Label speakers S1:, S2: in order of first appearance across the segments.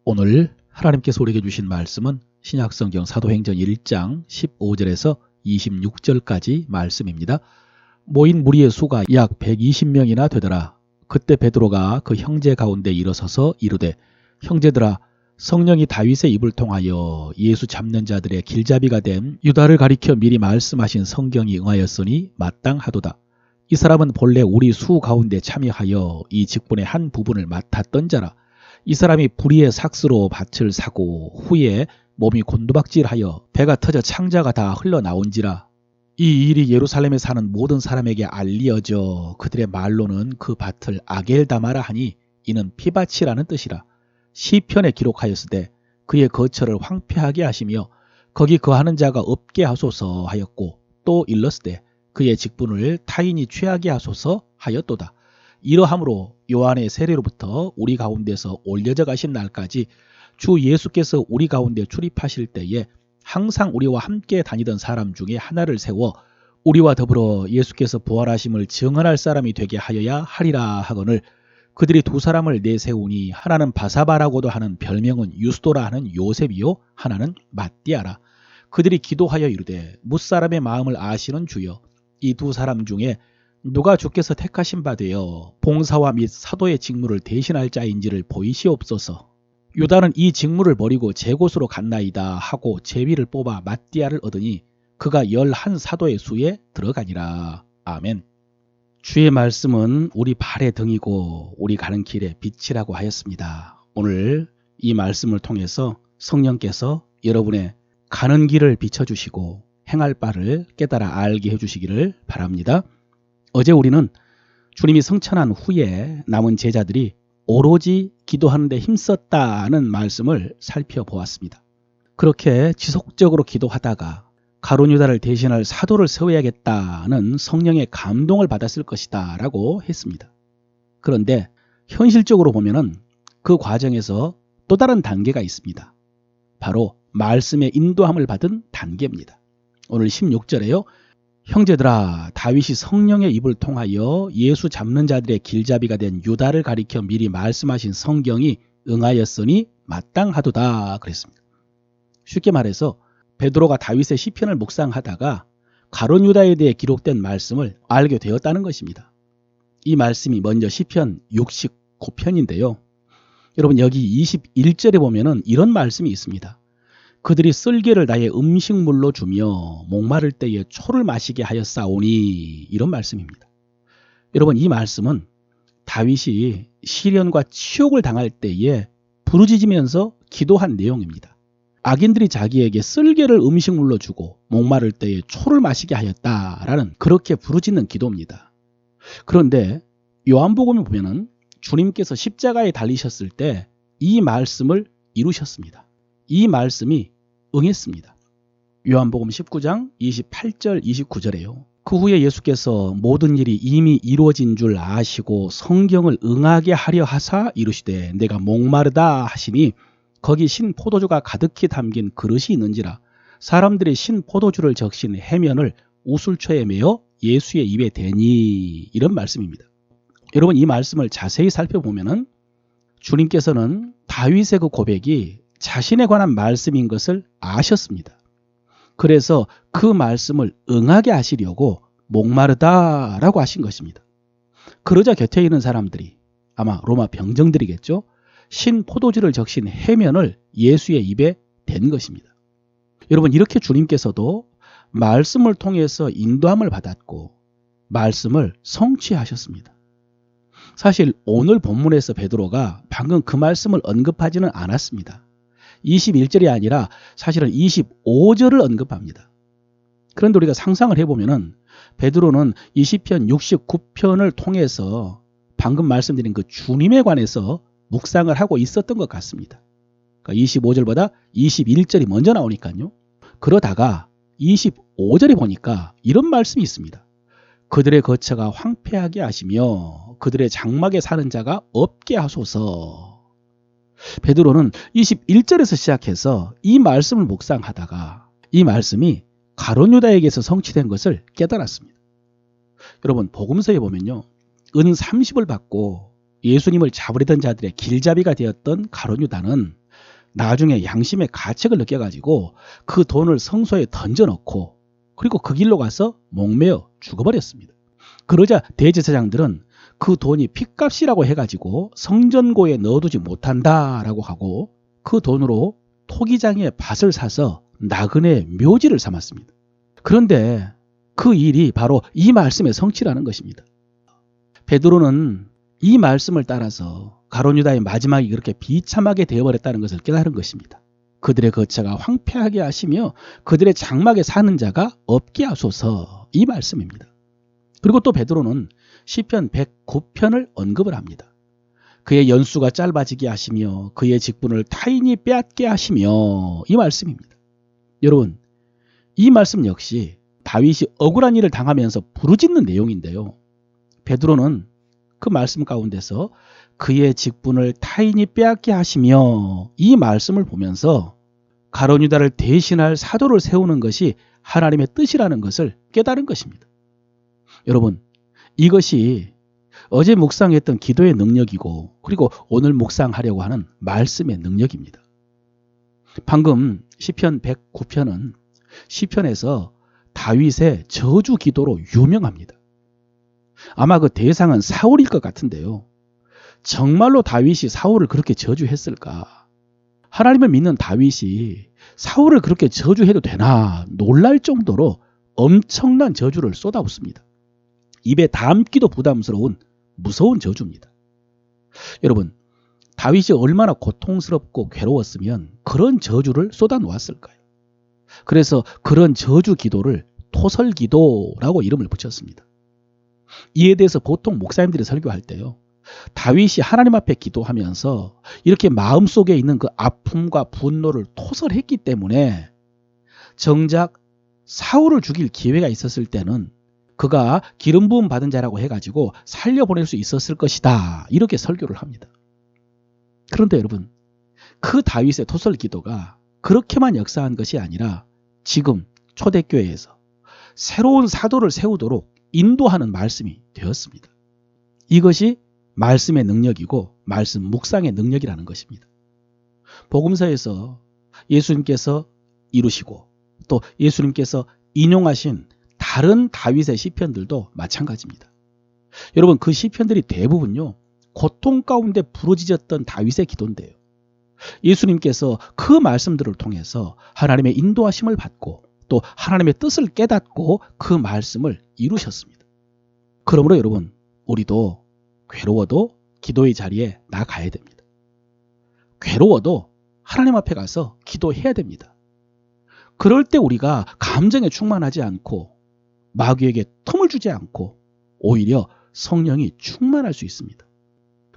S1: 오늘 하나님께서 우리에게 주신 말씀은 신약성경 사도행전 1장 15절에서 26절까지 말씀입니다. 모인 무리의 수가 약 120명이나 되더라. 그때 베드로가 그 형제 가운데 일어서서 이르되 형제들아, 성령이 다윗의 입을 통하여 예수 잡는 자들의 길잡이가 된 유다를 가리켜 미리 말씀하신 성경이 응하였으니 마땅하도다. 이 사람은 본래 우리 수 가운데 참여하여 이 직분의 한 부분을 맡았던 자라. 이 사람이 불의의 삭스로 밭을 사고 후에 몸이 곤두박질하여 배가 터져 창자가 다 흘러나온지라. 이 일이 예루살렘에 사는 모든 사람에게 알리어져 그들의 말로는 그 밭을 아겔다마라 하니 이는 피밭이라는 뜻이라. 시편에 기록하였으되 그의 거처를 황폐하게 하시며 거기 거하는 자가 없게 하소서 하였고, 또 일렀으되 그의 직분을 타인이 취하게 하소서 하였도다. 이러함으로 요한의 세례로부터 우리 가운데서 올려져 가신 날까지 주 예수께서 우리 가운데 출입하실 때에 항상 우리와 함께 다니던 사람 중에 하나를 세워 우리와 더불어 예수께서 부활하심을 증언할 사람이 되게 하여야 하리라 하거늘, 그들이 두 사람을 내세우니 하나는 바사바라고도 하는 별명은 유스도라 하는 요셉이요 하나는 mat띠아라. 그들이 기도하여 이르되 뭇사람의 마음을 아시는 주여, 이 두 사람 중에 누가 주께서 택하신 바 되어 봉사와 및 사도의 직무를 대신할 자인지를 보이시옵소서. 유다는 이 직무를 버리고 제 곳으로 갔나이다 하고 제비를 뽑아 mat띠아를 얻으니 그가 11 사도의 수에 들어가니라. 아멘. 주의 말씀은 우리 발의 등이고 우리 가는 길의 빛이라고 하였습니다. 오늘 이 말씀을 통해서 성령께서 여러분의 가는 길을 비춰주시고 행할 바를 깨달아 알게 해주시기를 바랍니다. 어제 우리는 주님이 성천한 후에 남은 제자들이 오로지 기도하는 데 힘썼다는 말씀을 살펴보았습니다. 그렇게 지속적으로 기도하다가 가룟 유다를 대신할 사도를 세워야겠다는 성령의 감동을 받았을 것이다 라고 했습니다. 그런데 현실적으로 보면은 그 과정에서 또 다른 단계가 있습니다. 바로 말씀의 인도함을 받은 단계입니다. 오늘 16절에요. 형제들아, 다윗이 성령의 입을 통하여 예수 잡는 자들의 길잡이가 된 유다를 가리켜 미리 말씀하신 성경이 응하였으니 마땅하도다 그랬습니다. 쉽게 말해서 베드로가 다윗의 시편을 묵상하다가 가룟 유다에 대해 기록된 말씀을 알게 되었다는 것입니다. 이 말씀이 먼저 시편 69편인데요. 여러분, 여기 21절에 보면은 이런 말씀이 있습니다. 그들이 쓸개를 나의 음식물로 주며 목마를 때에 초를 마시게 하였사오니, 이런 말씀입니다. 여러분, 이 말씀은 다윗이 시련과 치욕을 당할 때에 부르짖으면서 기도한 내용입니다. 악인들이 자기에게 쓸개를 음식물로 주고 목마를 때에 초를 마시게 하였다라는 그렇게 부르짖는 기도입니다. 그런데 요한복음에 보면은 주님께서 십자가에 달리셨을 때 이 말씀을 이루셨습니다. 이 말씀이 응했습니다. 요한복음 19장 28절 29절에요. 그 후에 예수께서 모든 일이 이미 이루어진 줄 아시고 성경을 응하게 하려 하사 이르시되 내가 목마르다 하시니 거기 신 포도주가 가득히 담긴 그릇이 있는지라. 사람들이 신 포도주를 적신 해면을 우술초에 매어 예수의 입에 대니, 이런 말씀입니다. 여러분, 이 말씀을 자세히 살펴보면은 주님께서는 다윗의 그 고백이 자신에 관한 말씀인 것을 아셨습니다. 그래서 그 말씀을 응하게 하시려고 목마르다라고 하신 것입니다. 그러자 곁에 있는 사람들이, 아마 로마 병정들이겠죠, 신 포도주를 적신 해면을 예수의 입에 댄 것입니다. 여러분, 이렇게 주님께서도 말씀을 통해서 인도함을 받았고 말씀을 성취하셨습니다. 사실 오늘 본문에서 베드로가 방금 그 말씀을 언급하지는 않았습니다. 21절이 아니라 사실은 25절을 언급합니다. 그런데 우리가 상상을 해보면은 베드로는 이 시편 69편을 통해서 방금 말씀드린 그 주님에 관해서 묵상을 하고 있었던 것 같습니다. 그러니까 25절보다 21절이 먼저 나오니까요. 그러다가 25절에 보니까 이런 말씀이 있습니다. 그들의 거처가 황폐하게 하시며 그들의 장막에 사는 자가 없게 하소서. 베드로는 21절에서 시작해서 이 말씀을 묵상하다가 이 말씀이 가룟 유다에게서 성취된 것을 깨달았습니다. 여러분, 복음서에 보면요, 은 30을 받고 예수님을 잡으려던 자들의 길잡이가 되었던 가룟 유다는 나중에 양심의 가책을 느껴가지고 그 돈을 성소에 던져놓고 그리고 그 길로 가서 목매어 죽어버렸습니다. 그러자 대제사장들은 그 돈이 핏값이라고 해가지고 성전고에 넣어두지 못한다라고 하고 그 돈으로 토기장에 밭을 사서 나그네 묘지를 삼았습니다. 그런데 그 일이 바로 이 말씀의 성취라는 것입니다. 베드로는 이 말씀을 따라서 가룟 유다의 마지막이 그렇게 비참하게 되어버렸다는 것을 깨달은 것입니다. 그들의 거처가 황폐하게 하시며 그들의 장막에 사는 자가 없게 하소서, 이 말씀입니다. 그리고 또 베드로는 시편 109편을 언급을 합니다. 그의 연수가 짧아지게 하시며 그의 직분을 타인이 빼앗게 하시며, 이 말씀입니다. 여러분, 이 말씀 역시 다윗이 억울한 일을 당하면서 부르짖는 내용인데요. 베드로는 그 말씀 가운데서 그의 직분을 타인이 빼앗게 하시며, 이 말씀을 보면서 가룟 유다를 대신할 사도를 세우는 것이 하나님의 뜻이라는 것을 깨달은 것입니다. 여러분, 이것이 어제 묵상했던 기도의 능력이고 그리고 오늘 묵상하려고 하는 말씀의 능력입니다. 방금 시편 109편은 시편에서 다윗의 저주 기도로 유명합니다. 아마 그 대상은 사울일 것 같은데요. 정말로 다윗이 사울을 그렇게 저주했을까? 하나님을 믿는 다윗이 사울을 그렇게 저주해도 되나 놀랄 정도로 엄청난 저주를 쏟아붓습니다. 입에 담기도 부담스러운 무서운 저주입니다. 여러분, 다윗이 얼마나 고통스럽고 괴로웠으면 그런 저주를 쏟아놓았을까요? 그래서 그런 저주 기도를 토설기도라고 이름을 붙였습니다. 이에 대해서 보통 목사님들이 설교할 때요, 다윗이 하나님 앞에 기도하면서 이렇게 마음속에 있는 그 아픔과 분노를 토설했기 때문에 정작 사울을 죽일 기회가 있었을 때는 그가 기름 부음 받은 자라고 해가지고 살려보낼 수 있었을 것이다, 이렇게 설교를 합니다. 그런데 여러분, 그 다윗의 토설 기도가 그렇게만 역사한 것이 아니라 지금 초대교회에서 새로운 사도를 세우도록 인도하는 말씀이 되었습니다. 이것이 말씀의 능력이고 말씀 묵상의 능력이라는 것입니다. 복음서에서 예수님께서 이루시고 또 예수님께서 인용하신 다른 다윗의 시편들도 마찬가지입니다. 여러분, 그 시편들이 대부분요, 고통 가운데 부르짖었던 다윗의 기도인데요. 예수님께서 그 말씀들을 통해서 하나님의 인도하심을 받고 또 하나님의 뜻을 깨닫고 그 말씀을 이루셨습니다. 그러므로 여러분, 우리도 괴로워도 기도의 자리에 나가야 됩니다. 괴로워도 하나님 앞에 가서 기도해야 됩니다. 그럴 때 우리가 감정에 충만하지 않고 마귀에게 틈을 주지 않고 오히려 성령이 충만할 수 있습니다.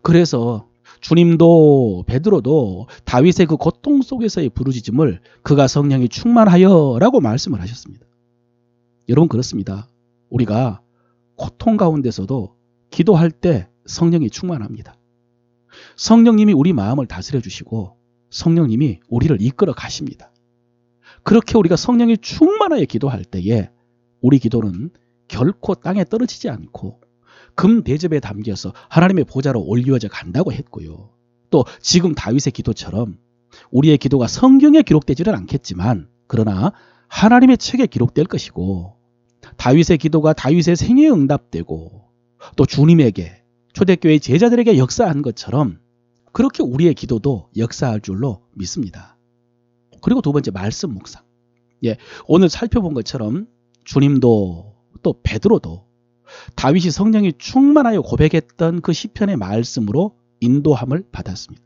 S1: 그래서 주님도 베드로도 다윗의 그 고통 속에서의 부르짖음을 그가 성령이 충만하여 라고 말씀을 하셨습니다. 여러분, 그렇습니다. 우리가 고통 가운데서도 기도할 때 성령이 충만합니다. 성령님이 우리 마음을 다스려 주시고 성령님이 우리를 이끌어 가십니다. 그렇게 우리가 성령이 충만하여 기도할 때에 우리 기도는 결코 땅에 떨어지지 않고 금 대접에 담겨서 하나님의 보좌로 올려져 간다고 했고요. 또 지금 다윗의 기도처럼 우리의 기도가 성경에 기록되지는 않겠지만 그러나 하나님의 책에 기록될 것이고 다윗의 기도가 다윗의 생애에 응답되고 또 주님에게 초대교회 제자들에게 역사한 것처럼 그렇게 우리의 기도도 역사할 줄로 믿습니다. 그리고 두 번째, 말씀 묵상. 오늘 살펴본 것처럼 주님도 또 베드로도 다윗이 성령이 충만하여 고백했던 그 시편의 말씀으로 인도함을 받았습니다.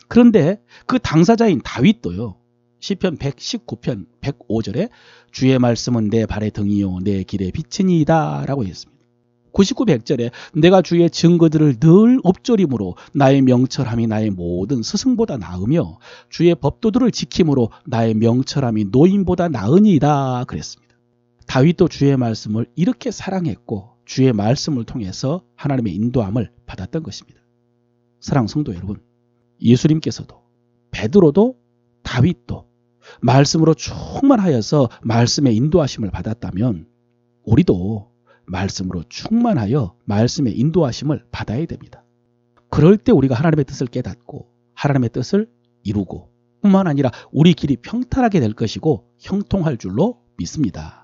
S1: 그런데 그 당사자인 다윗도요, 시편 119편 105절에 주의 말씀은 내 발의 등이요 내 길의 빛이니이다 라고 했습니다. 99, 100절에 내가 주의 증거들을 늘 엎조림으로 나의 명철함이 나의 모든 스승보다 나으며 주의 법도들을 지킴으로 나의 명철함이 노인보다 나으니이다 그랬습니다. 다윗도 주의 말씀을 이렇게 사랑했고 주의 말씀을 통해서 하나님의 인도함을 받았던 것입니다. 사랑하는 성도 여러분, 예수님께서도 베드로도 다윗도 말씀으로 충만하여서 말씀의 인도하심을 받았다면 우리도 말씀으로 충만하여 말씀의 인도하심을 받아야 됩니다. 그럴 때 우리가 하나님의 뜻을 깨닫고 하나님의 뜻을 이루고 뿐만 아니라 우리 길이 평탄하게 될 것이고 형통할 줄로 믿습니다.